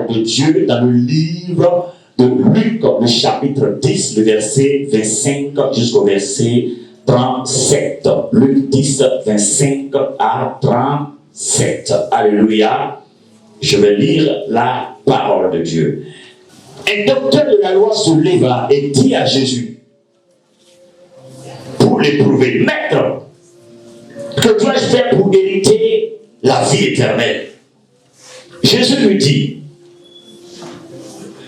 de Dieu dans le livre de Luc, le chapitre 10, le verset 25 jusqu'au verset 37. Luc 10, 25 à 37. Alléluia. Je vais lire la parole de Dieu. Un docteur de la loi se leva et dit à Jésus, pour l'éprouver, Maître, que dois-je faire pour hériter la vie éternelle? Jésus lui dit,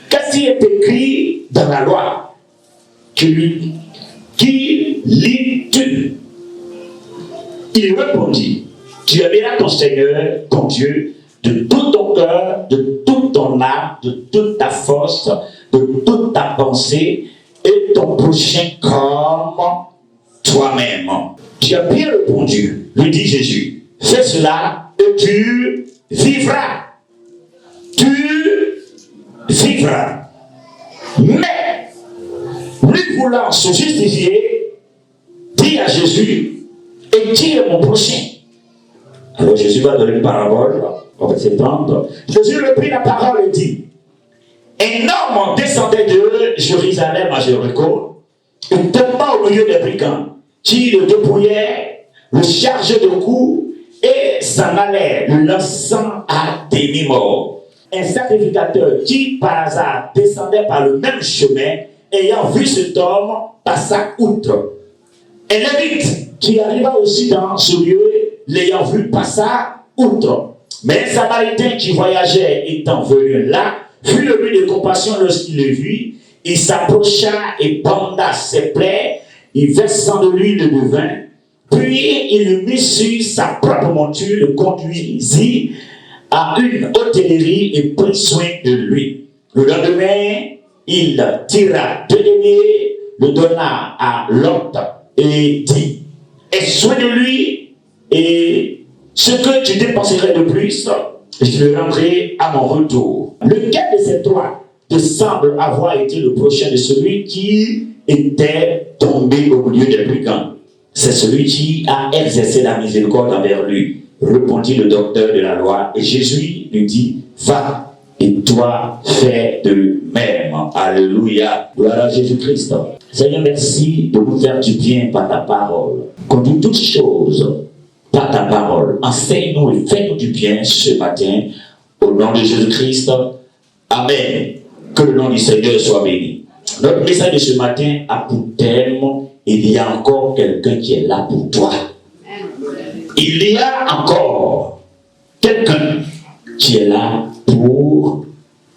qu'est-ce qui est écrit dans la loi? Qui lis-tu? Il répondit, tu aimeras ton Seigneur, ton Dieu, de tout ton cœur, de toute ton âme, de toute ta force, de toute ta pensée, et ton prochain comme toi-même. Tu as bien répondu, lui dit Jésus. Fais cela et tu vivras. Tu vivras. Mais, lui voulant se justifier, dit à Jésus, et qui est mon prochain? Alors Jésus va donner une parabole. On va se prendre. Jésus reprit la parole et dit, un homme descendait de Jérusalem à Jéricho, et tombant au milieu des brigands, qui le dépouillaient, le chargeaient de coups, et s'en allait, le lançant à demi-mort. Un sacrificateur qui, par hasard, descendait par le même chemin, ayant vu cet homme, passa outre. Un lévite qui arriva aussi dans ce lieu, l'ayant vu, passa outre. Mais un Samaritain qui voyageait étant venu là, fut ému de compassion lorsqu'il le vit. Il s'approcha et banda ses plaies, il versant de l'huile de vin. Puis il le mit sur sa propre monture, le conduisit à une hôtellerie et prit soin de lui. Le lendemain, il tira 2 deniers, le donna à l'hôte et dit, aie soin de lui et ce que tu dépenserais de plus, je le rendrai à mon retour. Lequel de ces trois te semble avoir été le prochain de celui qui était tombé au milieu des brigands? C'est celui qui a exercé la miséricorde envers lui, répondit le docteur de la loi. Et Jésus lui dit, va, et toi fais de même. Alléluia. Gloire à Jésus-Christ. Seigneur, merci de nous faire du bien par ta parole. Conduis toutes choses par ta parole. Enseigne-nous et fais-nous du bien ce matin. Au nom de Jésus-Christ. Amen. Que le nom du Seigneur soit béni. Notre message de ce matin a pour thème, il y a encore quelqu'un qui est là pour toi. Il y a encore quelqu'un qui est là pour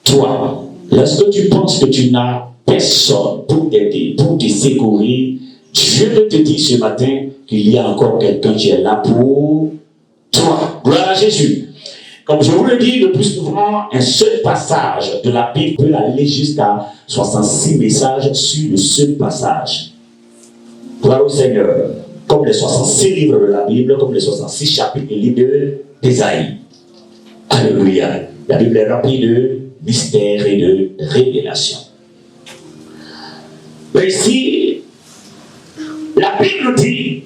toi. Lorsque tu penses que tu n'as personne pour t'aider, pour te secourir, Dieu veut te dire ce matin qu'il y a encore quelqu'un qui est là pour toi. Gloire à Jésus. Comme je vous le dis le plus souvent, un seul passage de la Bible peut aller jusqu'à 66 messages sur le seul passage. Gloire au Seigneur. Comme les 66 livres de la Bible, comme les 66 chapitres du livre d'Ésaïe. Alléluia. La Bible est remplie de mystères et de révélations. Mais ici, la Bible dit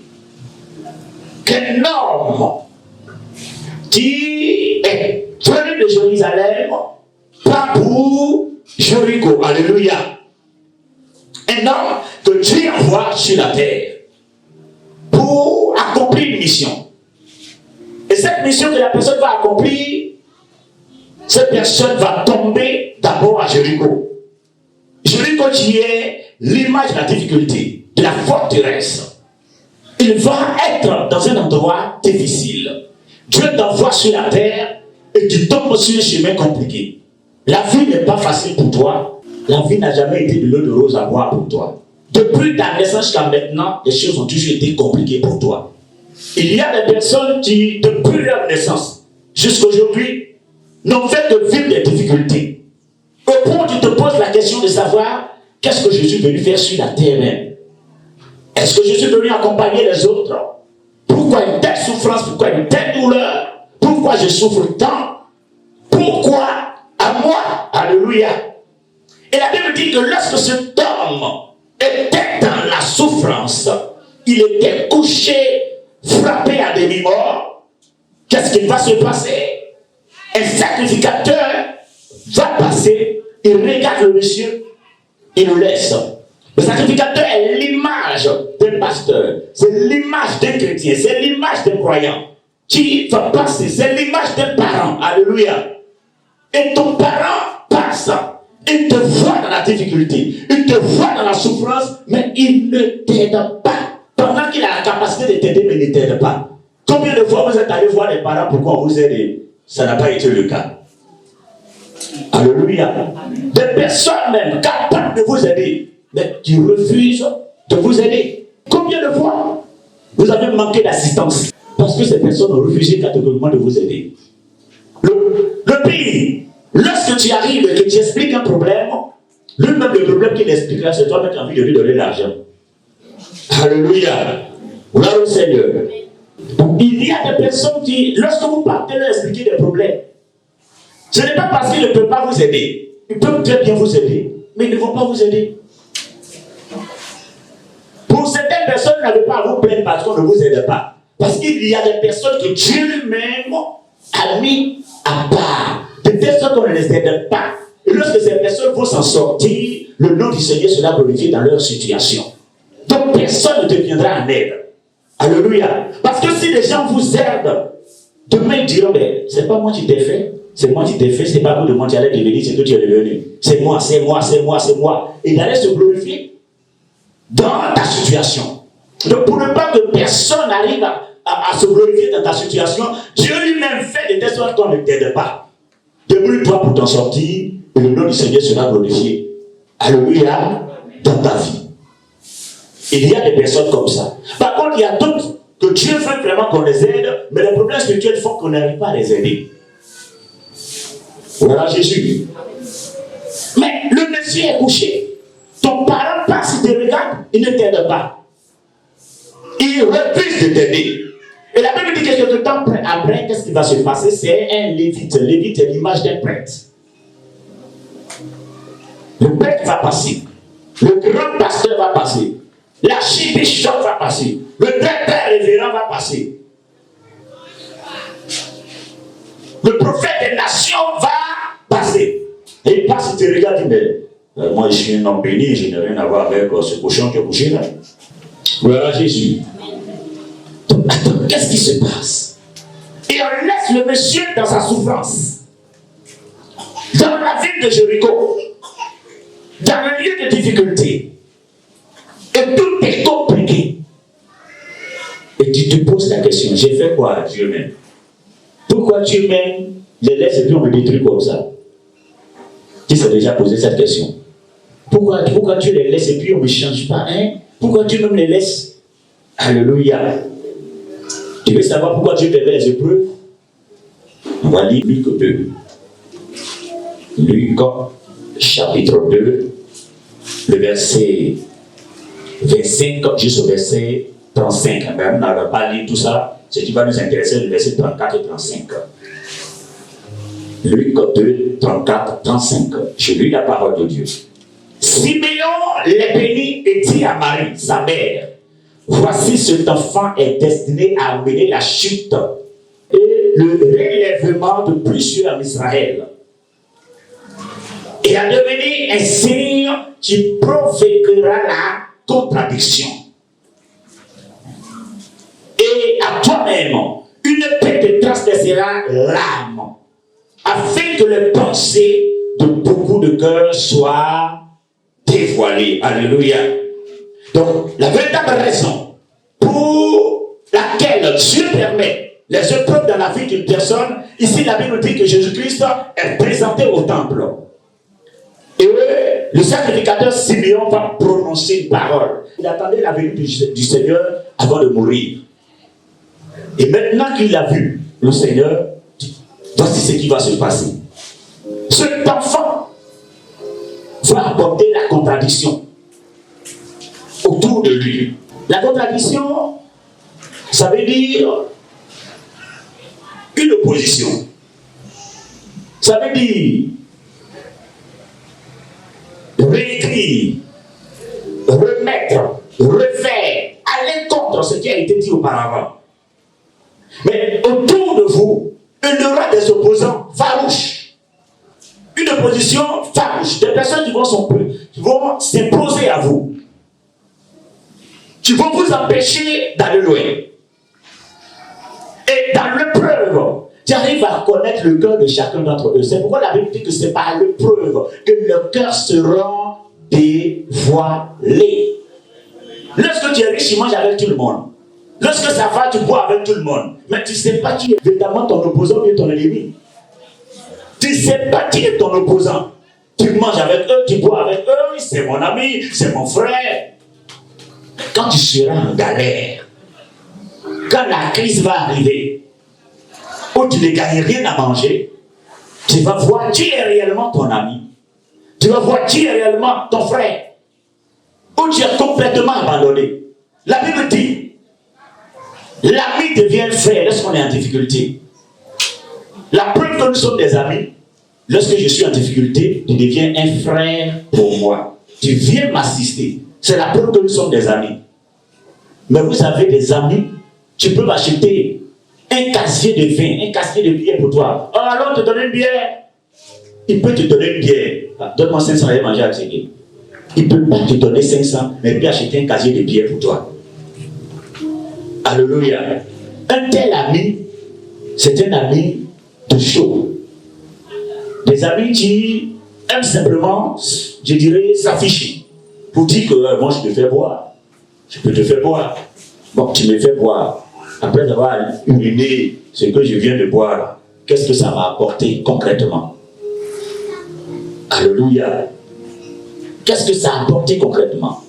qu'un homme qui est venu de Jérusalem, pas pour Jéricho. Alléluia. Un homme que Dieu envoie sur la terre pour accomplir une mission. Et cette mission que la personne va accomplir, cette personne va tomber d'abord à Jéricho. Jéricho qui est l'image de la difficulté, de la forteresse. Il va être dans un endroit difficile. Dieu t'envoie sur la terre et tu tombes sur un chemin compliqué. La vie n'est pas facile pour toi. La vie n'a jamais été de l'eau de rose à boire pour toi. Depuis ta naissance jusqu'à maintenant, les choses ont toujours été compliquées pour toi. Il y a des personnes qui, depuis leur naissance jusqu'à aujourd'hui, n'ont fait que vivre des difficultés. Au point où tu te poses la question de savoir qu'est-ce que Jésus est venu faire sur la terre même. Est-ce que Jésus est venu accompagner les autres? Pourquoi une telle souffrance? Pourquoi une telle douleur? Pourquoi je souffre tant? Pourquoi à moi? Alléluia. Et la Bible dit que lorsque cet homme était dans la souffrance, il était couché, frappé à demi-mort. Qu'est-ce qui va se passer? Un sacrificateur va passer, il regarde le monsieur, il le laisse. Le sacrificateur est l'image d'un pasteur, c'est l'image d'un chrétien, c'est l'image d'un croyant qui va passer, c'est l'image d'un parent. Alléluia. Et ton parent passe, il te voit dans la difficulté, il te voit dans la souffrance, mais il ne t'aide pas. Pendant qu'il a la capacité de t'aider, mais il ne t'aide pas. Combien de fois vous êtes allé voir les parents pour qu'on vous aide? Ça n'a pas été le cas. Alléluia. Des personnes même capables de vous aider, mais qui refusent de vous aider. Combien de fois vous avez manqué d'assistance parce que ces personnes ont refusé catégoriquement de vous aider? Le pire, lorsque tu arrives et que tu expliques un problème, lui-même le problème qu'il explique là, c'est toi-même qui as envie de lui donner l'argent. Alléluia. Gloire au Seigneur. Il y a des personnes qui, lorsque vous partez leur expliquer des problèmes, ce n'est pas parce qu'ils ne peuvent pas vous aider. Ils peuvent très bien vous aider, mais ils ne vont pas vous aider. Pour certaines personnes, vous n'avez pas à vous plaindre parce qu'on ne vous aide pas. Parce qu'il y a des personnes que Dieu lui-même a mis à part. Des personnes qu'on ne les aide pas. Et lorsque ces personnes vont s'en sortir, le nom du Seigneur sera glorifié dans leur situation. Donc personne ne te viendra en aide. Alléluia. Parce que si les gens vous aident, demain ils diront, mais c'est pas moi qui t'ai fait. C'est moi qui t'ai fait, c'est pas vous de moi qui allais devenir, c'est que tu es devenu. C'est moi, c'est moi, c'est moi, c'est moi. Et il allait se glorifier dans ta situation. Donc pour ne pas que personne arrive à se glorifier dans ta situation, Dieu lui-même fait de telle sorte qu'on ne t'aide pas. Débrouille-toi pour t'en sortir et le nom du Seigneur sera glorifié. Alléluia, dans ta vie. Il y a des personnes comme ça. Par contre, il y a d'autres que Dieu veut vraiment qu'on les aide, mais les problèmes spirituels font qu'on n'arrive pas à les aider. Voilà Jésus. Mais le monsieur est couché. Ton parent passe, il te regarde, il ne t'aide pas. Il refuse de t'aider. Et la Bible dit que quelque temps après, qu'est-ce qui va se passer? C'est un lévite. Lévite est l'image d'un prêtre. Le prêtre va passer. Le grand pasteur va passer. L'archibishop va passer. Le père révérend va passer. Le prophète des nations va passer. Et il passe, il te regarde, il dit, mais moi je suis un homme béni, je n'ai rien à voir avec ce cochon qui est couché là. Voilà Jésus. Donc, attends, qu'est-ce qui se passe? Et on laisse le monsieur dans sa souffrance. Dans la ville de Jéricho. Dans le lieu de difficulté. Et tout est compliqué. Et tu te poses la question, j'ai fait quoi à Dieu même? Pourquoi Dieu même les laisse et puis on me détruit comme ça? Qui s'est déjà posé cette question? Pourquoi Dieu les laisse et puis on ne me change pas, hein? Pourquoi Dieu même les laisse? Alléluia. Tu veux savoir pourquoi Dieu permet les épreuves? On va lire Luc 2. Luc chapitre 2, le verset 25 jusqu'au verset 35. Mais on n'avait pas lu tout ça. Ce qui va nous intéresser, le verset 34 et 35. Luc 2, 34, 35. Je lis la parole de Dieu. Siméon les bénit et dit à Marie, sa mère, voici cet enfant est destiné à amener la chute et le relèvement de plusieurs en Israël. Et à devenir un signe qui provoquera la contradiction. Et à toi-même, une paix te transgressera l'âme, afin que les pensées de beaucoup de cœurs soient dévoilées. Alléluia. Donc, la véritable raison pour laquelle Dieu permet les épreuves dans la vie d'une personne, ici la Bible dit que Jésus-Christ est présenté au temple. Et le sacrificateur Siméon va prononcer une parole. Il attendait la venue du Seigneur avant de mourir. Et maintenant qu'il a vu le Seigneur, voici ce qui va se passer. Cet enfant va apporter la contradiction autour de lui. La contradiction, ça veut dire une opposition. Ça veut dire réécrire, remettre, refaire, aller contre ce qui a été dit auparavant. Mais autour de vous, il y aura des opposants farouches. Une oppositions farouches, des personnes qui vont s'imposer à vous, qui vont vous empêcher d'aller loin. Et dans l'épreuve, tu arrives à connaître le cœur de chacun d'entre eux. C'est pourquoi la Bible dit que c'est par l'épreuve que le cœur sera dévoilé. Lorsque tu es riche, tu manges avec tout le monde. Lorsque ça va, tu bois avec tout le monde. Mais tu ne sais pas qui est véritablement ton opposant ou ton ennemi. Tu ne sais pas qui est ton opposant. Tu manges avec eux, tu bois avec eux, c'est mon ami, c'est mon frère. Quand tu seras en galère, quand la crise va arriver, où tu ne gagnes rien à manger, tu vas voir qui est réellement ton ami. Tu vas voir qui est réellement ton frère. Où tu es complètement abandonné. La Bible dit, l'ami devient frère lorsqu'on est en difficulté. La preuve que nous sommes des amis, lorsque je suis en difficulté, tu deviens un frère pour moi. Tu viens m'assister. C'est la preuve que nous sommes des amis. Mais vous avez des amis, tu peux m'acheter un casier de vin, un casier de bière pour toi. Oh, alors te donner une bière. Il peut te donner une bière. Donne-moi 500 et manger à Tchégué. Il ne peut pas te donner 500, mais il peut acheter un casier de bière pour toi. Alléluia. Un tel ami, c'est un ami de chaud. Des amis qui aiment simplement, je dirais, s'afficher. Pour dire que moi je te fais boire. Je peux te faire boire. Bon, tu me fais boire. Après avoir uriné ce que je viens de boire, qu'est-ce que ça m'a apporté concrètement? Alléluia. Qu'est-ce que ça a apporté concrètement?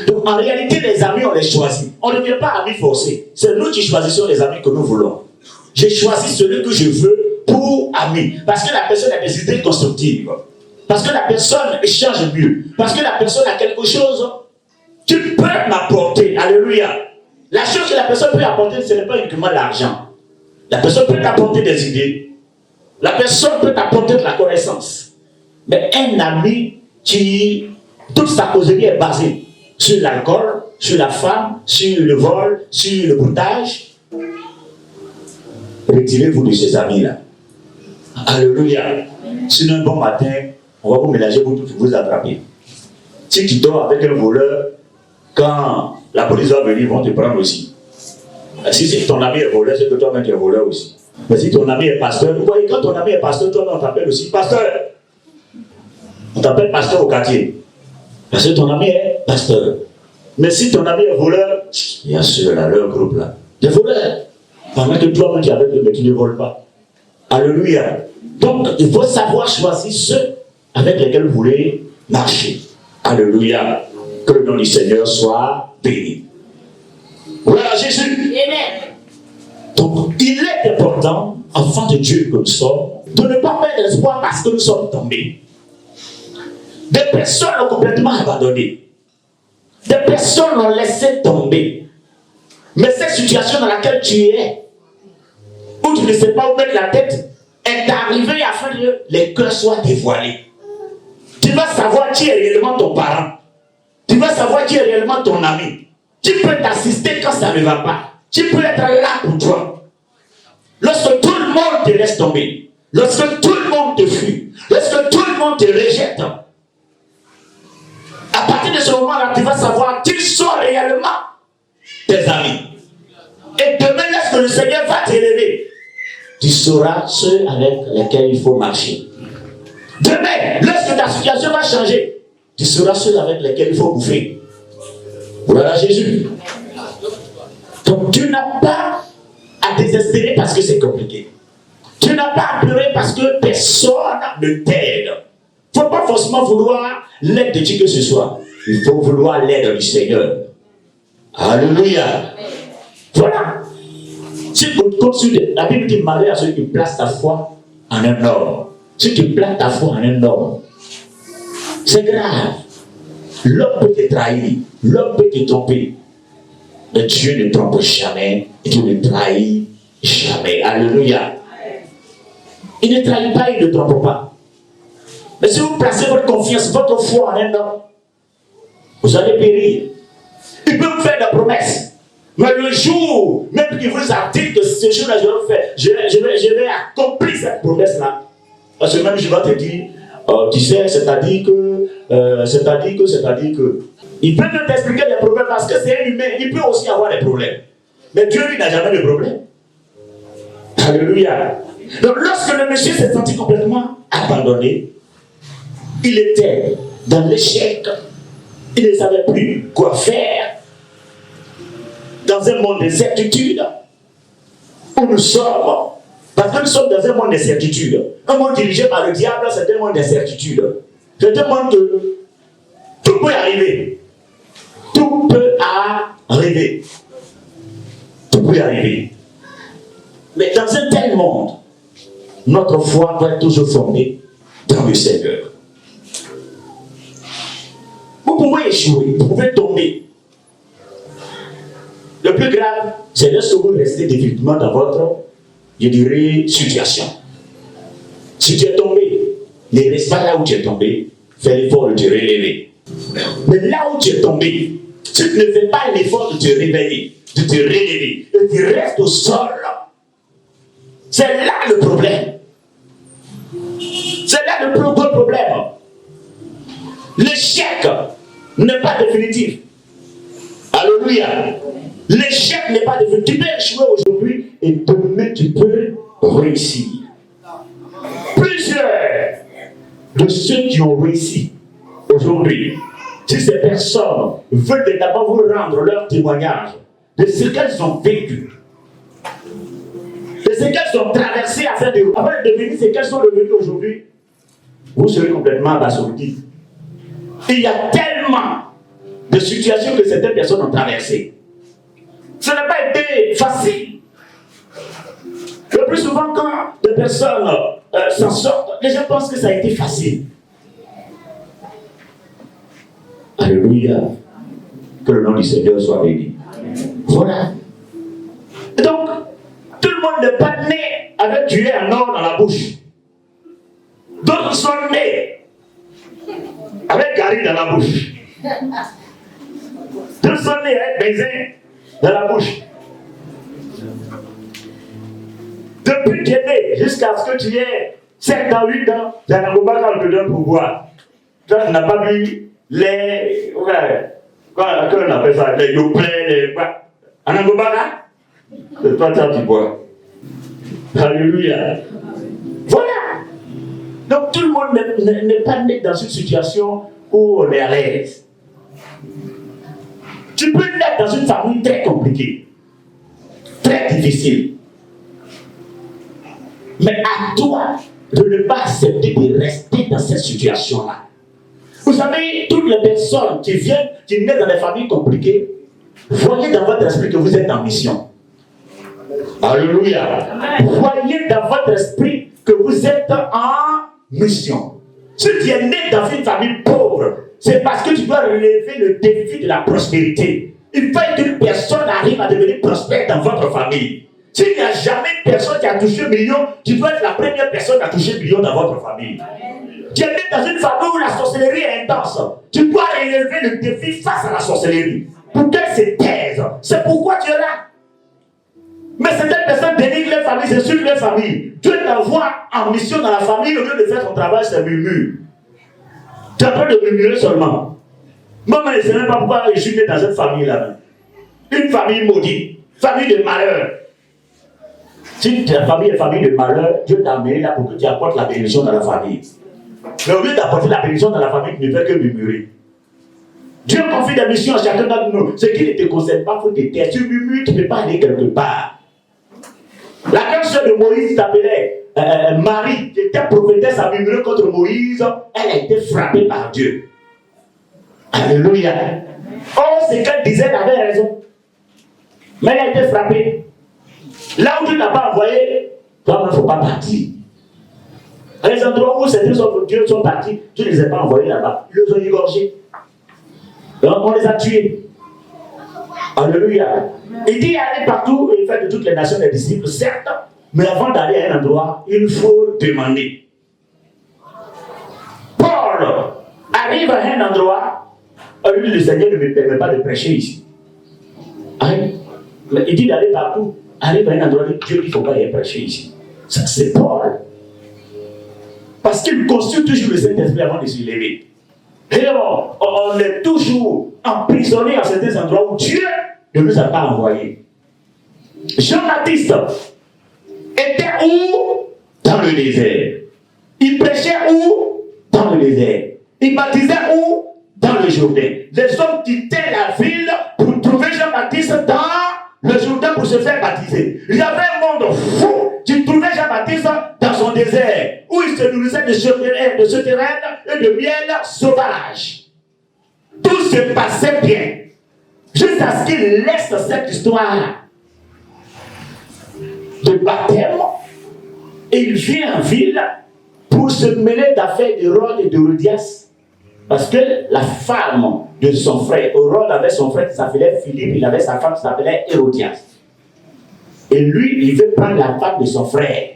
Donc en réalité, les amis, on les choisit. On ne devient pas amis forcés. C'est nous qui choisissons les amis que nous voulons. J'ai choisi celui que je veux pour ami. Parce que la personne a des idées constructives. Parce que la personne échange mieux. Parce que la personne a quelque chose qui peut m'apporter. Alléluia. La chose que la personne peut apporter, ce n'est pas uniquement l'argent. La personne peut t'apporter des idées. La personne peut t'apporter de la connaissance. Mais un ami qui, toute sa causerie est basée sur l'alcool, sur la femme, sur le vol, sur le broutage, retirez-vous de ces amis-là. Alléluia. Sinon, un bon matin, on va vous mélanger pour vous attraper. Si tu dors avec un voleur, quand la police va venir, ils vont te prendre aussi. Si c'est ton ami est voleur, c'est que toi-même tu es voleur aussi. Mais si ton ami est pasteur, vous voyez, quand ton ami est pasteur, toi-même on t'appelle aussi pasteur. On t'appelle pasteur au quartier. Parce que ton ami est pasteur. Mais si ton ami est voleur, il y a ceux-là, leur groupe là, des voleurs. Pendant que toi-même tu es avec eux, mais tu ne voles pas. Alléluia. Donc, il faut savoir choisir ceux avec lesquels vous voulez marcher. Alléluia. Que le nom du Seigneur soit béni. Voilà Jésus. Amen. Donc, il est important, enfants de Dieu que nous sommes, de ne pas perdre espoir parce que nous sommes tombés. Des personnes ont complètement abandonné. Des personnes l'ont laissé tomber. Mais cette situation dans laquelle tu es, où tu ne sais pas où mettre la tête, est arrivée afin que les cœurs soient dévoilés. Tu vas savoir qui est réellement ton parent. Tu vas savoir qui est réellement ton ami. Qui peut t'assister quand ça ne va pas. Qui peut être là pour toi. Lorsque tout le monde te laisse tomber. Lorsque tout le monde te fuit. Lorsque tout le monde te rejette. À partir de ce moment-là, tu vas savoir qui sont réellement tes amis. Et demain, lorsque le Seigneur va t'élever, tu sauras ceux avec lesquels il faut marcher. Demain, lorsque ta situation va changer, tu sauras ceux avec lesquels il faut bouffer. Voilà Jésus. Donc tu n'as pas à désespérer parce que c'est compliqué. Tu n'as pas à pleurer parce que personne ne t'aide. Il ne faut pas forcément vouloir l'aide de qui que ce soit. Il faut vouloir l'aide du Seigneur. Alléluia. Voilà. Si tu comptes sur la Bible dit malheur à ceux qui placent ta foi en un homme. Si tu places ta foi en un homme, c'est grave. L'homme peut te trahir, l'homme peut te tromper. Mais Dieu ne trompe jamais, Dieu ne trahit jamais. Alléluia. Il ne trahit pas, il ne trompe pas. Mais si vous placez votre confiance, votre foi en un homme, vous allez périr. Il peut vous faire des promesses. Mais le jour, même qu'il vous a dit que ce jour-là, je vais accomplir cette promesse-là, Parce que même je vais te dire, tu sais, c'est-à-dire que. Il peut même t'expliquer des problèmes parce que c'est un humain, il peut aussi avoir des problèmes. Mais Dieu, lui, n'a jamais de problème. Alléluia. Donc, lorsque le monsieur s'est senti complètement abandonné, il était dans l'échec. Il ne savait plus quoi faire. Dans un monde d'incertitude, où nous sommes, parce que nous sommes dans un monde d'incertitude. Un monde dirigé par le diable, c'est un monde d'incertitude. C'est un monde que tout peut arriver. Tout peut arriver. Tout peut arriver. Mais dans un tel monde, notre foi doit être toujours fondée dans le Seigneur. Vous pouvez échouer, vous pouvez tomber. Le plus grave, c'est lorsque vous restez définitivement dans votre, je dirais, situation. Si tu es tombé, ne reste pas là où tu es tombé, fais l'effort de te relever. Mais là où tu es tombé, tu ne fais pas l'effort de te réveiller, de te relever, et tu restes au sol. C'est là le problème. C'est là le plus gros problème. L'échec n'est pas définitif. Alléluia. L'échec n'est pas définitif. Tu peux échouer aujourd'hui et demain tu peux réussir. Plusieurs de ceux qui ont réussi aujourd'hui, si ces personnes veulent d'abord vous rendre leur témoignage de ce qu'elles ont vécu, de ce qu'elles ont traversé afin de devenir ce qu'elles sont devenues aujourd'hui, vous serez complètement abasourdi. Il y a tellement de situations que certaines personnes ont traversées. Ce n'a pas été facile. Le plus souvent, quand des personnes s'en sortent, les gens pensent que ça a été facile. Alléluia. Que le nom du Seigneur soit béni. Voilà. Donc, tout le monde n'est pas né avec du un or dans la bouche. D'autres sont nés avec Gary dans la bouche. D'autres sont nés avec baiser dans la bouche. Depuis que tu es né jusqu'à ce que tu aies 7 ans, 8 ans, tu n'as pas te donne pour boire. Toi, tu n'as pas vu les. Comment on appelle ça? Les yoplets, les. En Angobaka, c'est pas ça tu bois. Alléluia. Voilà. Donc tout le monde n'est pas né dans une situation où on est à l'aise. Tu peux naître dans une famille très compliquée, très difficile. Mais à toi de ne pas accepter de rester dans cette situation-là. Vous savez, toutes les personnes qui naissent dans des familles compliquées, voyez dans votre esprit que vous êtes en mission. Alléluia. Voyez dans votre esprit que vous êtes en mission. Si tu es né dans une famille pauvre, c'est parce que tu dois relever le défi de la prospérité. Il faut qu'une personne arrive à devenir prospère dans votre famille. S'il n'y a jamais personne qui a touché un million, tu dois être la première personne qui a touché un million dans votre famille. Tu es né dans une famille où la sorcellerie est intense. Tu dois relever le défi face à la sorcellerie pour qu'elle se taise. C'est pourquoi tu es là. Mais certaines personnes dénigrent les familles, c'est sur les familles. Dieu t'envoie en mission dans la famille, au lieu de faire ton travail, c'est murmure. Tu es en train de murmurer seulement. Maman ne sait même pas pourquoi je suis né dans cette famille-là. Une famille maudite, famille de malheur. Si ta famille est famille de malheur, Dieu t'a amené là pour que tu apportes la bénédiction dans la famille. Mais au lieu d'apporter la bénédiction dans la famille, tu ne fais que murmurer. Dieu confie des missions à chacun d'entre nous. Ce qui ne te concerne pas, il faut te taire. Tu murmures, tu ne peux pas aller quelque part. La grande sœur de Moïse s'appelait Marie, qui était prophétesse à murmurer contre Moïse. Elle a été frappée par Dieu. Alléluia. Oh, ce qu'elle disait, elle avait raison. Mais elle a été frappée. Là où tu n'as pas envoyé, toi, il ne faut pas partir. Les endroits où ces deux hommes de Dieu sont partis, tu ne les as pas envoyés là-bas. Ils les ont égorgés. Donc on les a tués. Alléluia. Il dit aller partout et faire de toutes les nations des disciples, certes, mais avant d'aller à un endroit, il faut demander. Paul arrive à un endroit, lui, le Seigneur ne me permet pas de prêcher ici. Hein? Mais il dit d'aller partout. Arrive à un endroit, Dieu dit qu'il ne faut pas y prêcher ici. Ça, c'est Paul. Parce qu'il consulte toujours le Saint-Esprit avant de se lever. Et on est toujours emprisonné à certains endroits où Dieu ne nous a pas envoyés. Jean-Baptiste était où? Dans le désert. Il prêchait où? Dans le désert. Il baptisait où? Dans le Jourdain. Les hommes quittaient la ville pour trouver Jean-Baptiste dans le Jourdain pour se faire baptiser. Il y avait un monde fou qui trouvait Jean-Baptiste dans son désert, où il se nourrissait de sauterelles et de miel sauvage. Tout se passait bien, jusqu'à ce qu'il laisse cette histoire de baptême et il vient en ville pour se mêler d'affaires d'Hérode et d'Hérodias. Parce que la femme de son frère, Hérode avait son frère qui s'appelait Philippe, il avait sa femme qui s'appelait Hérodias. Et lui, il veut prendre la femme de son frère.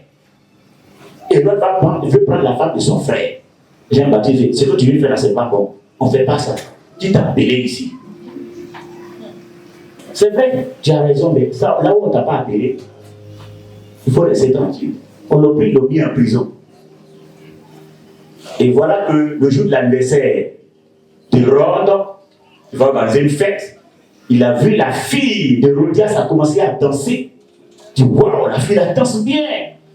Hérode il veut prendre la femme de son frère. Jean-Baptiste, ce que tu veux faire là, c'est pas bon. On ne fait pas ça. Qui t'a appelé ici? C'est vrai, tu as raison, mais ça, là où on ne t'a pas appelé, il faut rester tranquille. On l'a mis en prison. Et voilà que le jour de l'anniversaire d'Hérode, il va organiser une fête. Il a vu la fille d'Hérodias a commencé à danser. Il dit, waouh, la fille, elle danse bien.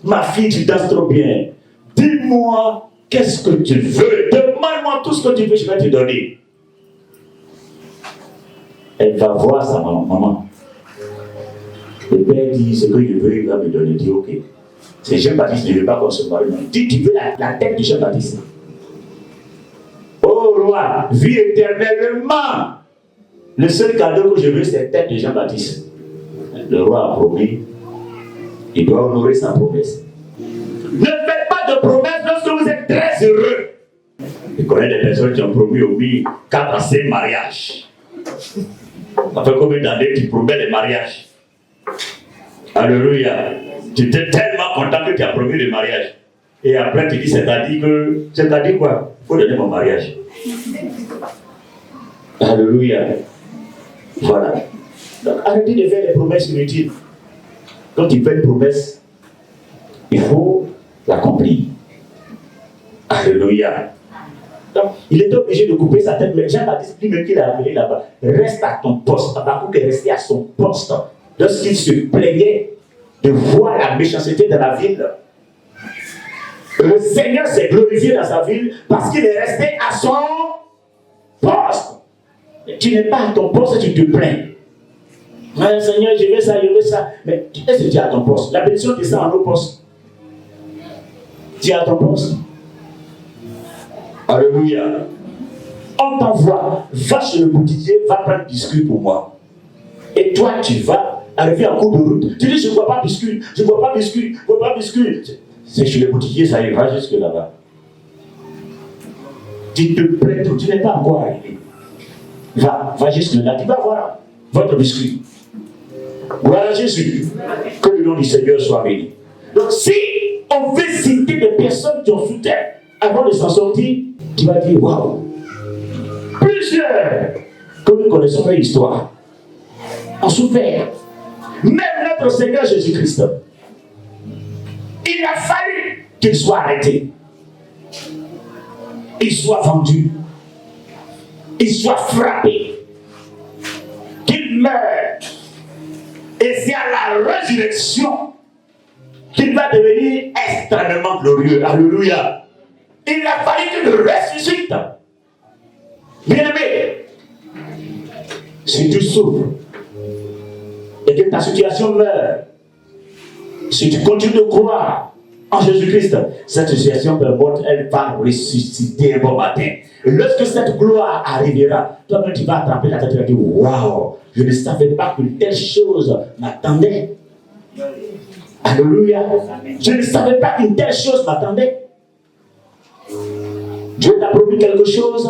Ma fille, tu danses trop bien. Dis-moi, qu'est-ce que tu veux? Demande-moi tout ce que tu veux, je vais te donner. Elle va voir sa maman. Le père dit, ce que je veux, il va me donner. Il dit, ok. C'est Jean-Baptiste, ne veut pas qu'on se marie. Dis, tu veux la tête de Jean-Baptiste? Oh roi, vis éternellement. Le seul cadeau que je veux, c'est la tête de Jean-Baptiste. Le roi a promis. Il doit honorer sa promesse. Ne faites pas de promesses lorsque vous êtes très heureux. Je connais des personnes qui ont promis au pays 4 à 5 mariages. Ça fait combien d'années que tu promets les mariages? Alléluia. Tu étais tellement content que tu as promis le mariage. Et après tu dis, c'est-à-dire quoi? Il faut donner mon mariage. Alléluia. Voilà. Donc arrêtez de faire des promesses inutiles. Quand tu fais une promesse, il faut l'accomplir. Alléluia. Donc, il était obligé de couper sa tête, mais Jean-Baptiste, lui-même qu'il a appelé là-bas, reste à ton poste. Habakkuk est resté à son poste. Lorsqu'il se plaignait de voir la méchanceté de la ville, le Seigneur s'est glorifié dans sa ville parce qu'il est resté à son poste. Tu n'es pas à ton poste, tu te plains. Mais Seigneur, je veux ça, je veux ça. Mais est-ce que tu es à ton poste? La bénédiction descend en nos postes. Tu es à ton poste. Alléluia. On t'envoie, va chez le boutiquier, va prendre biscuit pour moi. Et toi, tu vas arriver en cours de route. Tu dis, je ne vois pas biscuit, je ne vois pas biscuit, je ne vois pas biscuit. C'est chez le boutiquier, ça ira jusque là-bas. Tu te plains, tu n'es pas encore arrivé. Va jusque là, tu vas voir votre biscuit. Voilà Jésus. Que le nom du Seigneur soit béni. Donc, si on veut citer des personnes qui ont souffert avant de s'en sortir, tu vas dire waouh. Plusieurs, comme nous connaissons l'histoire, ont souffert. Même notre Seigneur Jésus-Christ, il a fallu qu'il soit arrêté, il soit vendu, il soit frappé, qu'il meure. Et c'est à la résurrection qu'il va devenir extrêmement glorieux. Alléluia. Il a fallu qu'il ressuscite. Bien-aimé, si tu souffres et que ta situation meurt, si tu continues de croire en Jésus-Christ, cette situation peu importe, elle va ressusciter un bon matin. Et lorsque cette gloire arrivera, toi-même tu vas attraper la tête et tu vas dire waouh, je ne savais pas qu'une telle chose m'attendait. Alléluia. Je ne savais pas qu'une telle chose m'attendait. Dieu t'a promis quelque chose,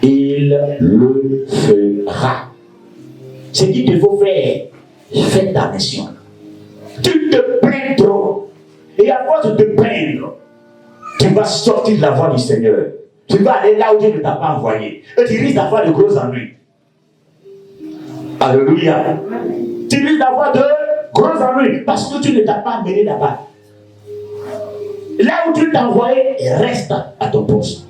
il le fera. Ce qu'il te faut faire, fais ta mission. Tu te plains trop. Et à force de te plaindre, tu vas sortir de la voie du Seigneur. Tu vas aller là où Dieu ne t'a pas envoyé. Et tu risques d'avoir de gros ennuis. Alléluia. Tu risques d'avoir de gros ennuis parce que tu ne t'as pas amené là-bas. Là où Dieu t'a envoyé, reste à ton poste.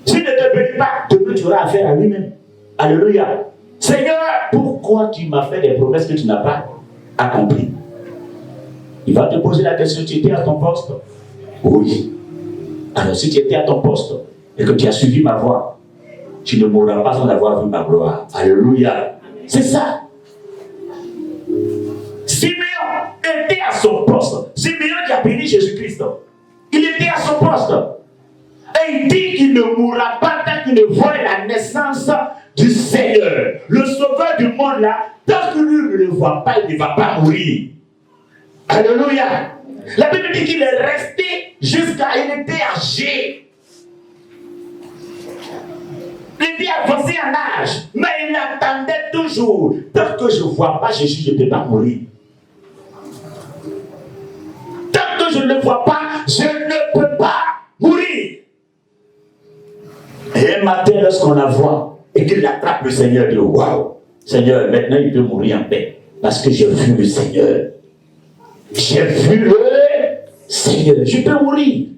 S'il ne te bénit pas, demain tu auras affaire à lui-même. Alléluia. Seigneur, pourquoi tu m'as fait des promesses que tu n'as pas accomplies? Il va te poser la question, tu étais à ton poste? Oui. Alors si tu étais à ton poste et que tu as suivi ma voie, tu ne mourras pas sans avoir vu ma gloire. Alléluia. C'est ça. Simeon était à son poste. Simeon qui a béni Jésus-Christ. Il était à son poste. Et il dit qu'il ne mourra pas tant qu'il ne voit la naissance du Seigneur. Le sauveur du monde là, tant que lui ne le voit pas, il ne va pas mourir. Alléluia. La Bible dit qu'il est resté jusqu'à... Il était âgé. Il était avancé en âge. Mais il attendait toujours. Tant que je ne vois pas Jésus, je ne peux pas mourir. Tant que je ne le vois pas, je ne peux pas mourir. Et un matin, lorsqu'on la voit et qu'il attrape le Seigneur, il dit waouh, Seigneur, maintenant il peut mourir en paix. Parce que j'ai vu le Seigneur. J'ai vu le Seigneur. Je peux mourir.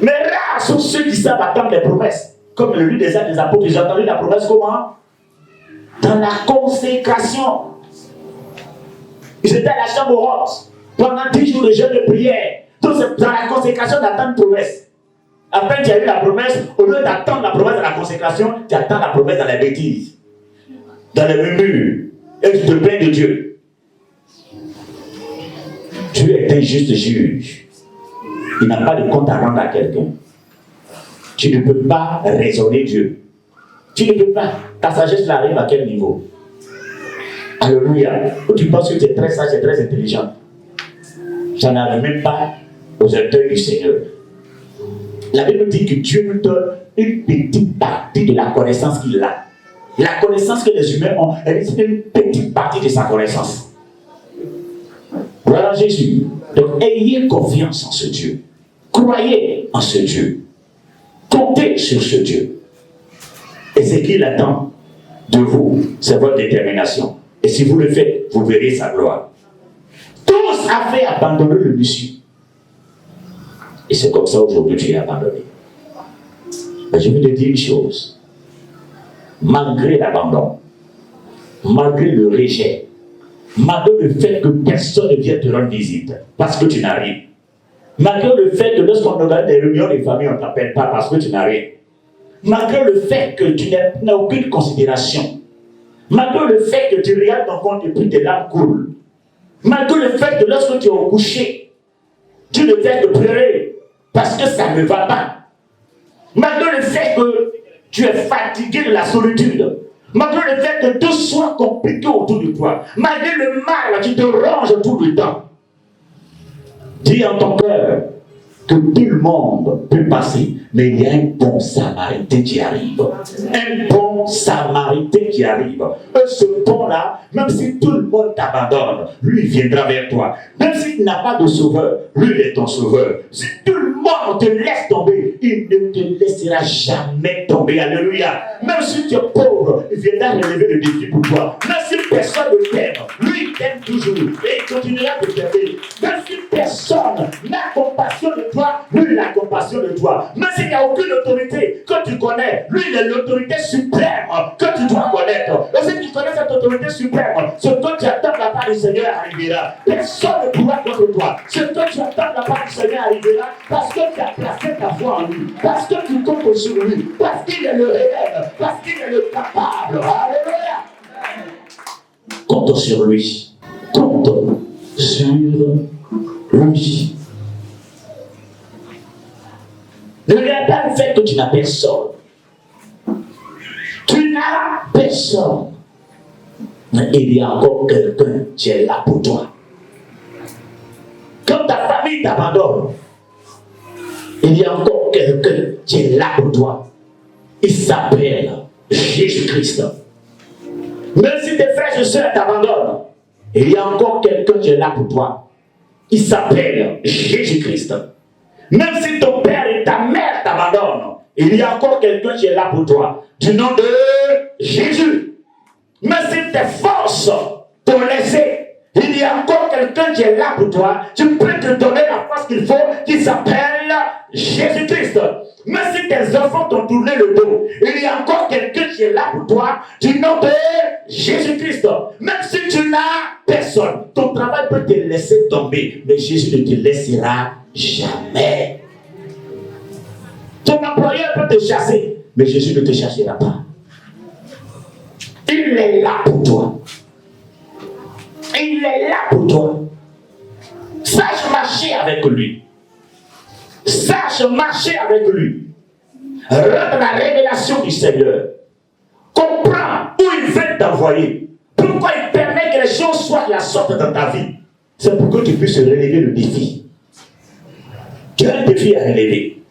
Mais rares sont ceux qui savent attendre les promesses. Comme le livre des Actes des Apôtres, ils ont entendu la promesse comment? Dans la consécration. Ils étaient à la chambre haute pendant 10 jours de jeûne de prière. Donc c'est dans la consécration d'attendre une promesse. Après tu as eu la promesse, au lieu d'attendre la promesse dans la consécration, tu attends la promesse dans la bêtise, dans les murmures, et tu te plains de Dieu. Dieu est un juste juge. Il n'a pas de compte à rendre à quelqu'un. Tu ne peux pas raisonner Dieu. Tu ne peux pas. Ta sagesse arrive à quel niveau? Alléluia. Ou tu penses que tu es très sage et très intelligent. Ça n'arrive même pas aux œuvres du Seigneur. La Bible dit que Dieu nous donne une petite partie de la connaissance qu'il a. La connaissance que les humains ont, c'est une petite partie de sa connaissance. Voilà Jésus. Donc ayez confiance en ce Dieu. Croyez en ce Dieu. Comptez sur ce Dieu. Et ce qu'il attend de vous, c'est votre détermination. Et si vous le faites, vous verrez sa gloire. Tous avaient abandonné le monsieur. Et c'est comme ça aujourd'hui que tu es abandonné. Mais je veux te dire une chose. Malgré l'abandon, malgré le rejet, malgré le fait que personne ne vienne te rendre visite parce que tu n'as rien, malgré le fait que lorsqu'on organise des réunions de famille, on ne t'appelle pas parce que tu n'as rien, malgré le fait que tu n'as aucune considération, malgré le fait que tu regardes ton compte et puis tes larmes coulent, malgré le fait que lorsque tu es au coucher, tu ne fais que pleurer parce que ça ne va pas, malgré le fait que tu es fatigué de la solitude, malgré le fait que tout soit compliqué autour de toi, malgré le mal qui te ronge tout le temps, dis en ton cœur que tout le monde peut passer, mais il y a un bon samaritain qui arrive. Un bon samaritain qui arrive. Et ce bon-là, même si tout le monde t'abandonne, lui viendra vers toi. Même s'il n'a pas de sauveur, lui est ton sauveur. Si tout le monde te laisse tomber, il ne te laissera jamais tomber. Alléluia. Même si tu es pauvre, il viendra relever le défi pour toi. Même si personne ne t'aime, lui il t'aime toujours. Et il continuera de t'aimer. Même si personne n'a compassion de toi, lui il a compassion de toi. Même s'il n'y a aucune autorité que tu connais, lui il est l'autorité suprême que tu dois connaître. Et si tu connais cette autorité suprême, ce que tu attends de la part du Seigneur arrivera. Personne ne pourra contre toi. Ce que tu attends de la part du Seigneur arrivera parce que tu as placé ta foi en lui, parce que tu comptes sur lui, parce qu'il est le réel, parce qu'il est le capable. Alléluia. Compte sur lui. Compte sur lui. Ne regarde pas le fait que tu n'as personne. Tu n'as personne. Mais il y a encore quelqu'un qui est là pour toi. Quand ta famille t'abandonne, il y a encore quelqu'un qui est là pour toi. Il s'appelle Jésus-Christ. Même si tes frères et sœurs t'abandonnent, il y a encore quelqu'un qui est là pour toi. Il s'appelle Jésus-Christ. Même si ton père et ta mère t'abandonnent, il y a encore quelqu'un qui est là pour toi. Du nom de Jésus. Même si tes forces t'ont laissé, il y a encore quelqu'un quelqu'un qui est là pour toi, tu peux te donner la force qu'il faut, qui s'appelle Jésus-Christ. Même si tes enfants t'ont tourné le dos, il y a encore quelqu'un qui est là pour toi, du nom de Jésus-Christ. Même si tu n'as personne, ton travail peut te laisser tomber, mais Jésus ne te laissera jamais. Ton employeur peut te chasser, mais Jésus ne te chassera pas. Il est là pour toi. Il est là pour toi. Sache marcher avec lui. Sache marcher avec lui. Rentre la révélation du Seigneur. Comprends où il veut t'envoyer. Pourquoi il permet que les choses soient de la sorte dans ta vie. C'est pour que tu puisses relever le défi. Tu as un défi à relever.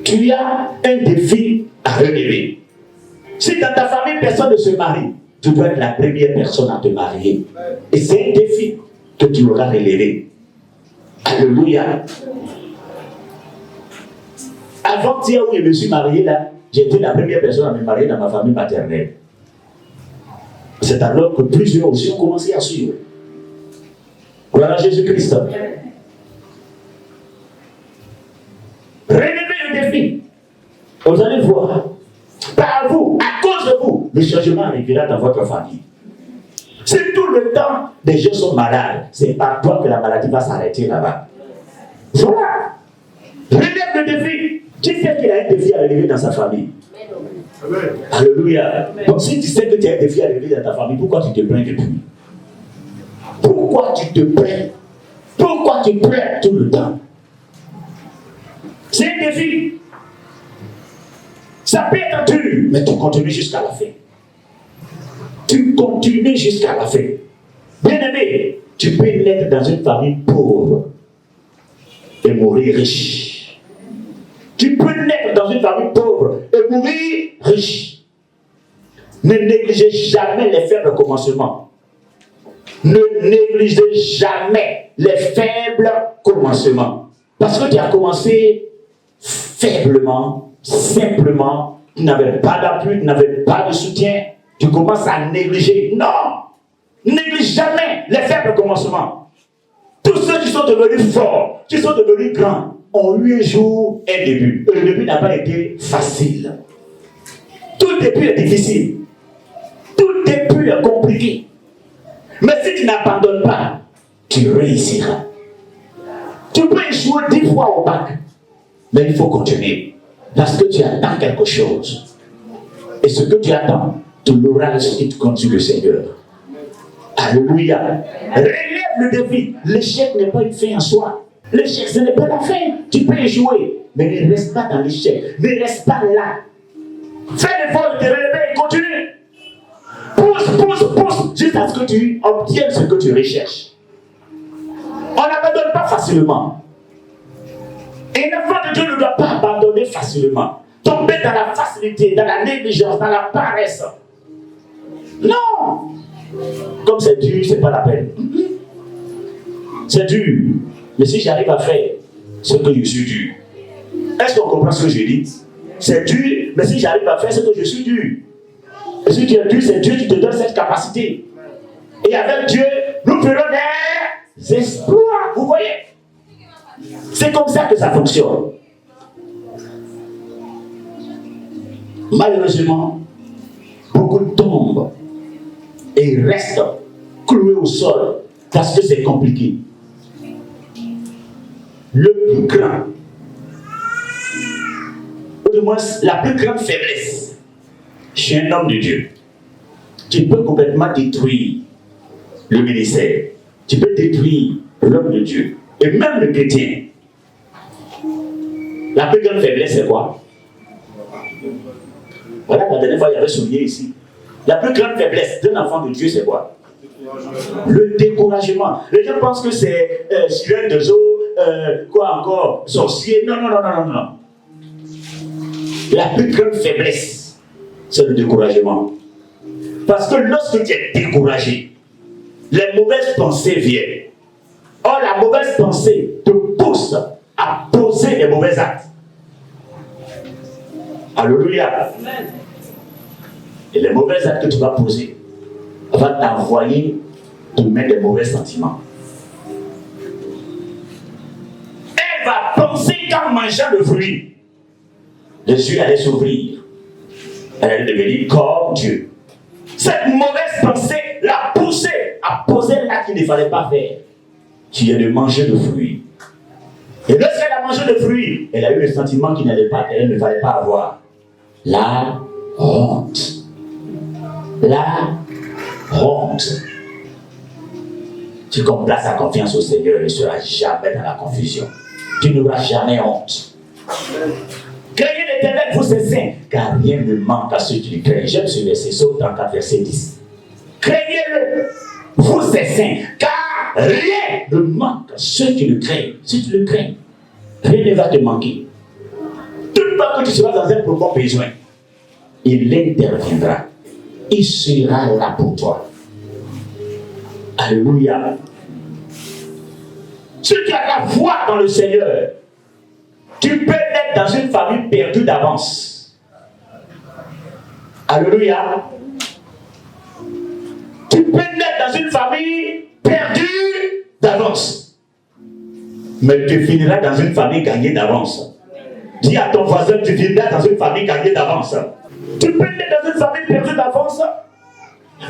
Tu as un défi à relever. Si dans ta famille, personne ne se marie, tu dois être la première personne à te marier. Et c'est un défi que tu auras relevé. Alléluia. Avant-hier où je me suis marié, là, j'étais la première personne à me marier dans ma famille maternelle. C'est alors que plusieurs aussi ont commencé à suivre. Voilà Jésus-Christ. Relevez le défi. Vous allez voir. Par vous, à cause de vous, le changement arrivera dans votre famille. Si tout le temps des gens sont malades, c'est par toi que la maladie va s'arrêter là-bas. Voilà. Relève le défi. Qui sait qu'il a un défi à relever dans sa famille? Amen. Alléluia. Donc si tu sais que tu as un défi à relever dans ta famille, pourquoi tu te plains depuis? Pourquoi tu te plains? Pourquoi tu pleures tout le temps? C'est un défi. Ça peut être dur, mais tu continues jusqu'à la fin. Tu continues jusqu'à la fin. Bien-aimé, tu peux naître dans une famille pauvre et mourir riche. Tu peux naître dans une famille pauvre et mourir riche. Ne négligez jamais les faibles commencements. Ne négligez jamais les faibles commencements. Parce que tu as commencé faiblement, simplement, tu n'avais pas d'appui, tu n'avais pas de soutien, tu commences à négliger. Non! Néglige jamais les faibles commencements. Tous ceux qui sont devenus forts, qui sont devenus grands, ont eu un jour un début. Et le début n'a pas été facile. Tout début est difficile. Tout début est compliqué. Mais si tu n'abandonnes pas, tu réussiras. Tu peux échouer 10 fois au bac, mais il faut continuer. Parce que tu attends quelque chose. Et ce que tu attends, tu l'auras si tu continues le Seigneur. Alléluia. Relève le défi. L'échec n'est pas une fin en soi. L'échec, ce n'est pas la fin. Tu peux échouer, mais ne reste pas dans l'échec. Ne reste pas là. Fais l'effort de te relever et continue. Pousse, jusqu'à ce que tu obtiennes ce que tu recherches. On n'abandonne pas facilement. Et l'enfant de Dieu ne doit pas abandonner facilement. Tomber dans la facilité, dans la négligence, dans la paresse. Non! Comme c'est dur, c'est pas la peine. C'est dur. Mais si j'arrive à faire ce que je suis dur, est-ce qu'on comprend ce que je dis? C'est dur, mais si j'arrive à faire ce que je suis dur. Et si tu es dur, c'est Dieu qui te donne cette capacité. Et avec Dieu, nous ferons des exploits. Vous voyez? C'est comme ça que ça fonctionne. Malheureusement, beaucoup tombent et restent cloués au sol parce que c'est compliqué. Le plus grand, ou du moins la plus grande faiblesse chez un homme de Dieu, qui peut complètement détruire le ministère, tu peux détruire l'homme de Dieu et même le chrétien. La plus grande faiblesse, c'est quoi? Voilà, la dernière fois, il y avait souligné ici. La plus grande faiblesse d'un enfant de Dieu, c'est quoi? Le découragement. Les gens pensent que c'est sirène de eau, quoi encore, sorcier. Non. La plus grande faiblesse, c'est le découragement. Parce que lorsque tu es découragé, les mauvaises pensées viennent. Or, la mauvaise pensée te pousse à poser les mauvais actes. Alléluia. Et les mauvais actes que tu vas poser va t'envoyer te mettre des mauvais sentiments. qu'en mangeant le fruit, les yeux allaient s'ouvrir. Elle allait devenir comme Dieu. Cette mauvaise pensée l'a poussée à poser l'acte qu'il ne fallait pas faire, qui est de manger le fruit. Et lorsqu'elle a mangé le fruit, elle a eu le sentiment qu'elle ne fallait pas avoir. La honte. La honte. Tu complaces ta confiance au Seigneur et ne seras jamais dans la confusion. Tu n'auras jamais honte. Craignez l'Éternel, vous c'est saints, car rien ne manque à ceux qui le craignent. J'aime ce verset, Psaume 34, verset 10. Craignez-le, vous c'est saints, car rien ne manque à ceux qui le craignent. Si tu le crains, rien ne va te manquer. Toute fois que tu seras dans un profond besoin, il interviendra. Il sera là pour toi. Alléluia. Si tu as la foi dans le Seigneur, tu peux être dans une famille perdue d'avance. Alléluia. Tu peux être dans une famille perdue d'avance. Mais tu finiras dans une famille gagnée d'avance. Dis à ton voisin, tu finiras dans une famille gagnée d'avance. Tu peux être dans une famille perdue d'avance,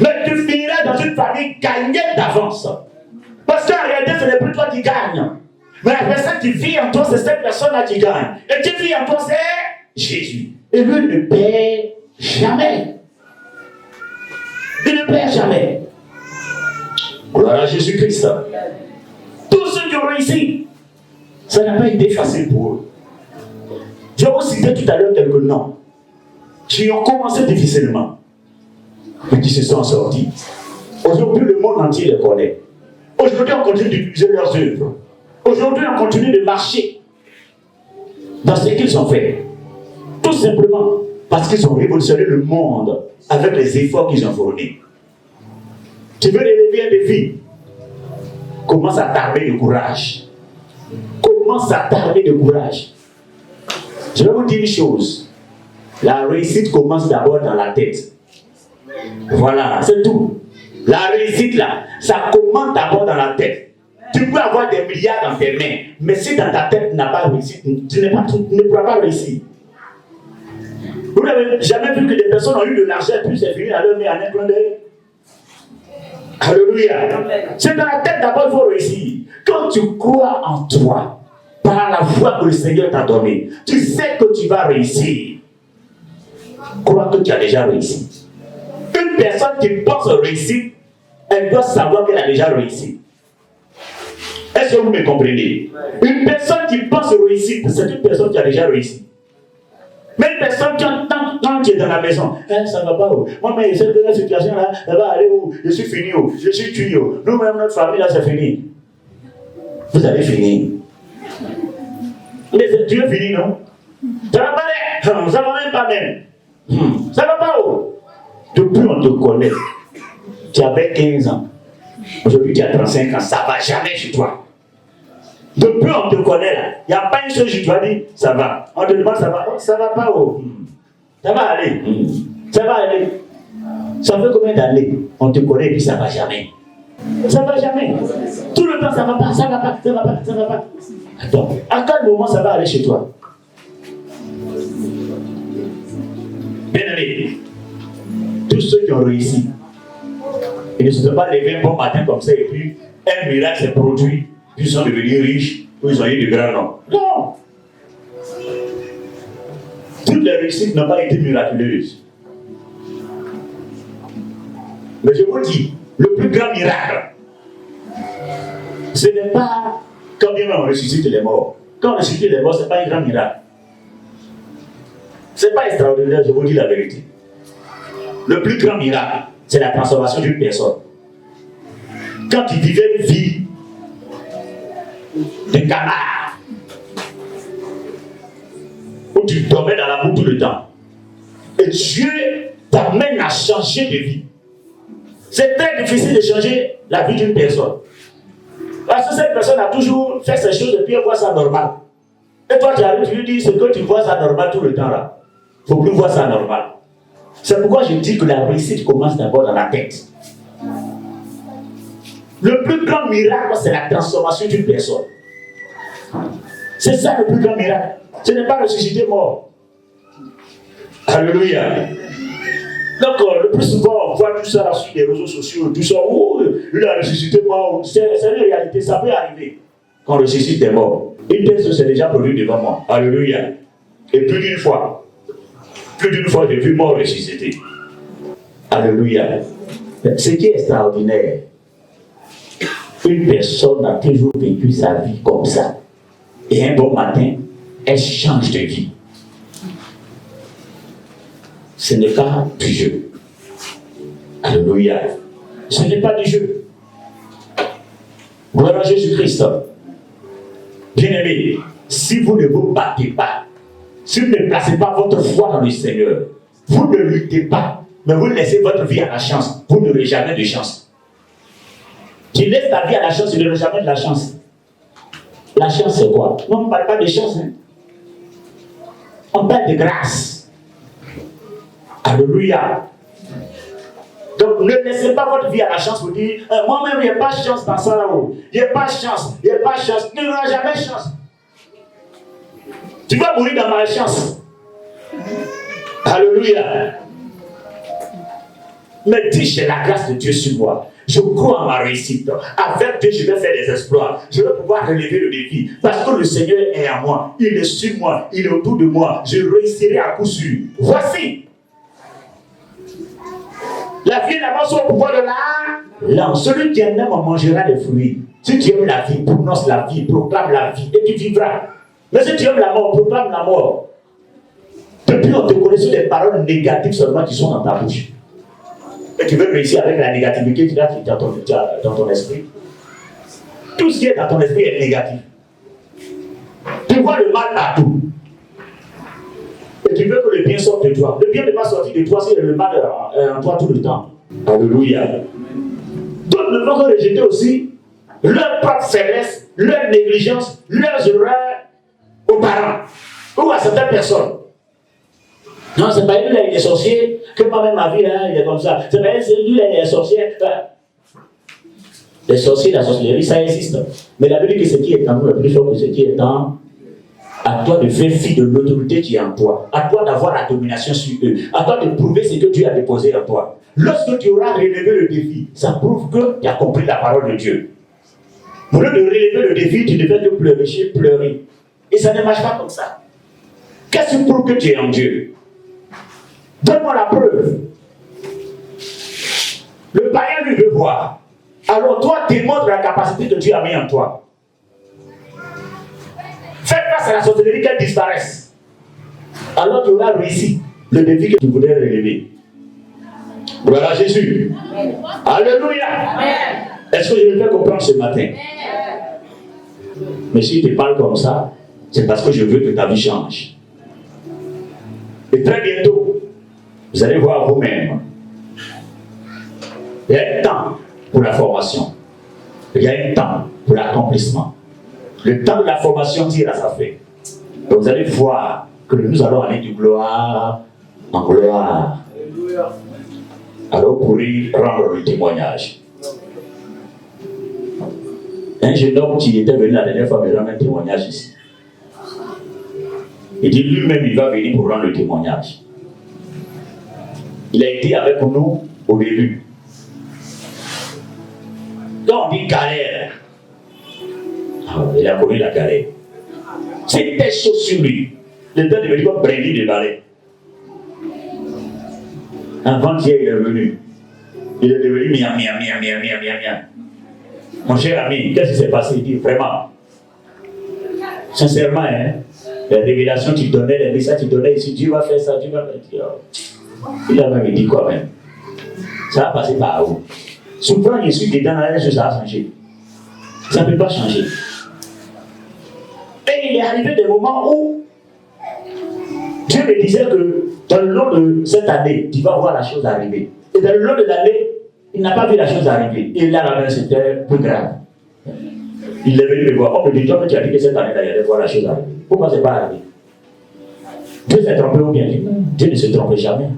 mais tu finiras dans une famille gagnée d'avance. Parce qu'en réalité, ce n'est plus toi qui gagne. Mais la personne qui vit en toi, c'est cette personne-là qui gagne. Et qui vit en toi, c'est Jésus. Et lui ne perd jamais. Il ne perd jamais. Gloire à Jésus-Christ. Tous ceux qui ont réussi, ça n'a pas été facile pour eux. Je vais vous citer tout à l'heure quelques noms qui ont commencé difficilement, mais qui se sont sortis. Aujourd'hui, le monde entier les connaît. Aujourd'hui, on continue d'utiliser leurs œuvres. Aujourd'hui, on continue de marcher dans ce qu'ils ont fait. Tout simplement parce qu'ils ont révolutionné le monde avec les efforts qu'ils ont fournis. Tu veux relever un défi? Commence à t'armer de courage. Commence à t'armer de courage. Je vais vous dire une chose. La réussite commence d'abord dans la tête. Voilà, c'est tout. La réussite là, ça commence d'abord dans la tête. Tu peux avoir des milliards dans tes mains, mais si dans ta tête tu n'as pas réussi, tu ne pourras pas réussir. Vous n'avez jamais vu que des personnes ont eu de l'argent et puis c'est fini à leur main en un clin d'œil? Alléluia. C'est dans la tête d'abord qu'il faut réussir. Quand tu crois en toi, par la foi que le Seigneur t'a donnée, tu sais que tu vas réussir. Crois que tu as déjà réussi. Une personne qui pense réussir, elle doit savoir qu'elle a déjà réussi. Est-ce que vous me comprenez? Une personne qui pense réussir, c'est une personne qui a déjà réussi. Mais une personne qui quand tu es dans la maison, ça ne va pas où? Moi, mais cette situation là, ça va aller où? Je suis fini où? Je suis tué où? Nous-mêmes, notre famille là, c'est fini. Vous allez finir. Mais tu es fini, non? Ça va pas aller. Ça va même pas même. Ça va pas où? Depuis on te connaît. Tu avais 15 ans. Aujourd'hui tu as 35 ans. Ça va jamais chez toi. Depuis on te connaît là. Il n'y a pas une chose que tu vas dire, ça va. On te demande ça va. Ça va pas où? Ça va aller. Ça va aller. Ça fait combien d'années? On te connaît et puis ça va jamais. Ça va jamais. Tout le temps ça va pas, ça va pas, ça va pas, ça va pas. Attends, à quel moment ça va aller chez toi? Bien aimé, tous ceux qui ont réussi, ils ne se sont pas levés un bon matin comme ça et puis un miracle s'est produit, puis ils sont devenus riches, puis ils ont eu de grands noms. Non! Toutes les réussites n'ont pas été miraculeuses. Mais je vous dis, le plus grand miracle, ce n'est pas quand bien on ressuscite les morts. Quand on ressuscite les morts, ce n'est pas un grand miracle. Ce n'est pas extraordinaire, je vous dis la vérité. Le plus grand miracle, c'est la transformation d'une personne. Quand il vivait une vie de canard, où tu dormais dans la boue tout le temps, et Dieu t'amène à changer de vie. C'est très difficile de changer la vie d'une personne. Parce que cette personne a toujours fait ces choses et puis elle voit ça normal. Et toi tu arrives, tu lui dis, c'est que tu vois ça normal tout le temps là. Il ne faut plus voir ça normal. C'est pourquoi je dis que la réussite commence d'abord dans la tête. Le plus grand miracle, c'est la transformation d'une personne. C'est ça le plus grand miracle. Ce n'est pas ressusciter mort. Alléluia. Donc, le plus souvent, on voit tout ça sur les réseaux sociaux, tout ça, il a ressuscité mort. C'est une réalité, ça peut arriver quand on ressuscite des morts. Une telle c'est déjà produit devant moi. Alléluia. Et plus d'une fois, j'ai vu mort ressusciter. Alléluia. Ce qui est extraordinaire, une personne a toujours vécu sa vie comme ça. Et un bon matin, elle change de vie. Ce n'est pas du jeu. Alléluia. Ce n'est pas du jeu. Gloire à Jésus-Christ. Bien-aimés, si vous ne vous battez pas, si vous ne placez pas votre foi dans le Seigneur, vous ne luttez pas, mais vous laissez votre vie à la chance, vous n'aurez jamais de chance. Tu laisses ta vie à la chance, tu n'auras jamais de la chance. La chance, c'est quoi? Non, on ne parle pas de chance. Hein? On parle de grâce. Alléluia. Donc, ne laissez pas votre vie à la chance pour dire moi-même, il n'y a pas de chance dans ça là-haut. Il n'y a pas de chance. Il n'y a pas de chance. Tu n'auras jamais de chance. Tu vas mourir dans ma chance. Alléluia. Mais dis, j'ai la grâce de Dieu sur moi. Je crois en ma réussite. Avec Dieu, je vais faire des exploits. Je vais pouvoir relever le défi. Parce que le Seigneur est en moi. Il est sur moi. Il est autour de moi. Je réussirai à coup sûr. Voici. La vie n'avance au pouvoir de la langue. Celui qui aime en mangera les fruits. Si tu aimes la vie, prononce la vie, proclame la vie et tu vivras. Mais si tu aimes la mort, proclame la mort. Depuis, on te connaît sur des paroles négatives seulement qui sont dans ta bouche. Et tu veux réussir avec la négativité qui est dans ton esprit. Tout ce qui est dans ton esprit est négatif. Tu vois le mal partout. Et tu veux que le bien sorte de toi. Le bien ne va pas sortir de toi si le mal est en toi tout le temps. Alléluia. D'autres ne vont que rejeter aussi leur propre faiblesse, leur négligence, leurs erreurs aux parents ou à certaines personnes. Non, c'est pas lui là, il est sorcier, que moi-même ma vie là, il est comme ça. C'est pas lui là, il est sorcier. Les sorciers, la sorcellerie, ça existe. Mais la Bible dit que ce qui est en nous est plus fort que ce qui est en. À toi de faire fi de l'autorité qui est en toi. À toi d'avoir la domination sur eux. À toi de prouver ce que Dieu a déposé en toi. Lorsque tu auras relevé le défi, ça prouve que tu as compris la parole de Dieu. Au lieu de relever le défi, tu devais te pleurer. Et ça ne marche pas comme ça. Qu'est-ce qui prouve que tu es en Dieu? Donne-moi la preuve. Le païen lui veut voir. Alors toi, démontre la capacité que Dieu a mis en toi. Fais face à la sorcellerie qu'elle disparaisse. Alors tu auras réussi le défi que tu voulais relever. Gloire à Jésus. Amen. Alléluia. Amen. Est-ce que je vais faire comprendre ce matin? Amen. Mais si tu parles comme ça, c'est parce que je veux que ta vie change. Et très bientôt, vous allez voir vous-même. Il y a un temps pour la formation. Il y a un temps pour l'accomplissement. Le temps de la formation tire à sa fin. Donc vous allez voir que nous allons aller de gloire en gloire. Alors courir, rendre le témoignage. Un jeune homme qui était venu la dernière fois me rendre un témoignage ici. Il dit lui-même il va venir pour rendre le témoignage. Il a été avec nous au début. Quand on dit galère, il a connu la galère. C'était chaud sur lui. Le temps de venir comme Bréli de balai. Avant-hier, il est venu. Il est devenu miam. Mon cher ami, qu'est-ce qui s'est passé? Il dit vraiment, sincèrement, hein, les révélations qu'il donnait, les messages qu'il donnait ici, Dieu va faire ça, Dieu va faire ça. Il a même dit quoi même? Ça va passer par où? Souvent, je suis dedans, ça va changer. Ça ne peut pas changer. Et il est arrivé des moments où Dieu me disait que dans le long de cette année, tu vas voir la chose arriver. Et dans le long de l'année, il n'a pas vu la chose arriver. Et là, c'était plus grave. Il est venu me voir. Oh, mais toi, tu as dit que cette année-là, il allait voir la chose arriver. Pourquoi ce n'est pas arrivé? Dieu s'est trompé ou bien? Dieu ne se trompe jamais.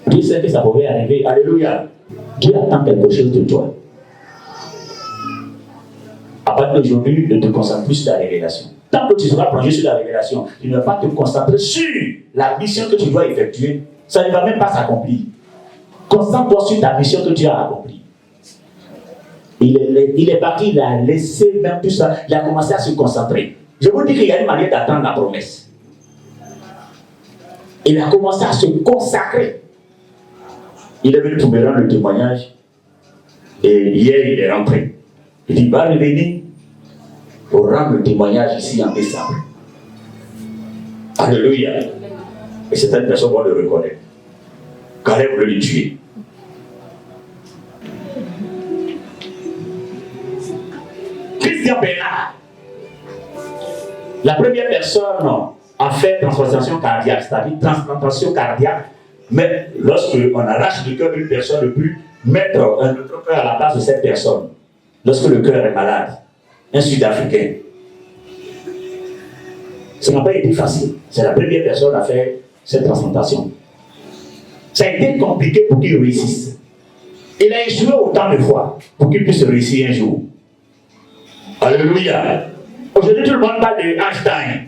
Dieu sait que ça pouvait arriver. Alléluia. Dieu attend quelque chose de toi. À partir d'aujourd'hui, ne te concentre plus sur la révélation. Tant que tu seras plongé sur la révélation, tu ne vas pas te concentrer sur la mission que tu dois effectuer. Ça ne va même pas s'accomplir. Concentre-toi sur ta mission que tu as accomplie. Il est parti, il a laissé même tout ça, il a commencé à se concentrer. Je vous dis qu'il y a une manière d'attendre la promesse. Il a commencé à se consacrer. Il est venu pour me rendre le témoignage. Et hier, il est rentré. Il dit, va revenir pour rendre le témoignage ici en décembre. Alléluia. Et certaines personnes vont le reconnaître. Caleb voulait le tuer. Christian Bernard. La première personne a fait transplantation cardiaque, c'est-à-dire transplantation cardiaque. Mais lorsqu'on arrache le cœur d'une personne, ne peut mettre un autre cœur à la place de cette personne. Lorsque le cœur est malade, un Sud-Africain. Ça n'a pas été facile. C'est la première personne à faire cette transplantation. Ça a été compliqué pour qu'il réussisse. Il a échoué autant de fois pour qu'il puisse réussir un jour. Alléluia. Aujourd'hui, tout le monde parle d'Einstein,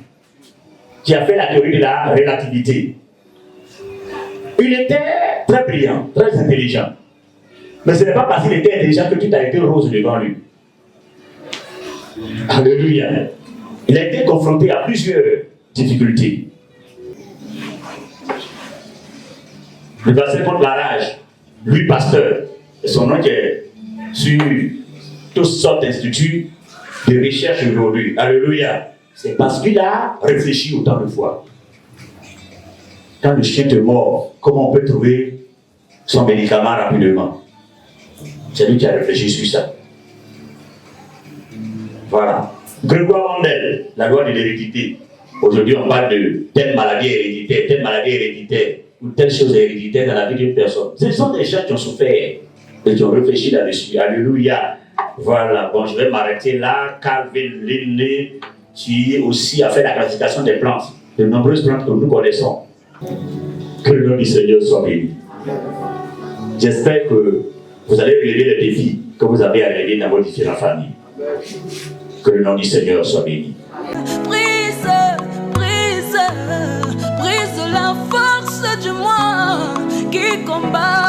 qui a fait la théorie de la relativité. Il était très brillant, très intelligent. Mais ce n'est pas parce qu'il était intelligent que tout a été rose devant lui. Alléluia. Il a été confronté à plusieurs difficultés. Il passait contre la rage. Lui, pasteur, et son nom qui est sur toutes sortes d'instituts de recherche aujourd'hui. Alléluia. C'est parce qu'il a réfléchi autant de fois. Quand le chien te mord, comment on peut trouver son médicament rapidement? C'est lui qui a réfléchi sur ça. Voilà. Grégoire Mandel, la loi de l'hérédité. Aujourd'hui, on parle de telle maladie héréditaire, ou telle chose héréditaire dans la vie d'une personne. Ce sont des gens qui ont souffert et qui ont réfléchi là-dessus. Alléluia. Voilà. Bon, je vais m'arrêter là. Calvin Linley, qui aussi a fait la classification des plantes, de nombreuses plantes que nous connaissons. Que le nom du Seigneur soit béni. J'espère que vous allez relever les défis que vous avez à relever dans vos différentes familles. Que le nom du Seigneur soit béni. Brise la force du moi qui combat.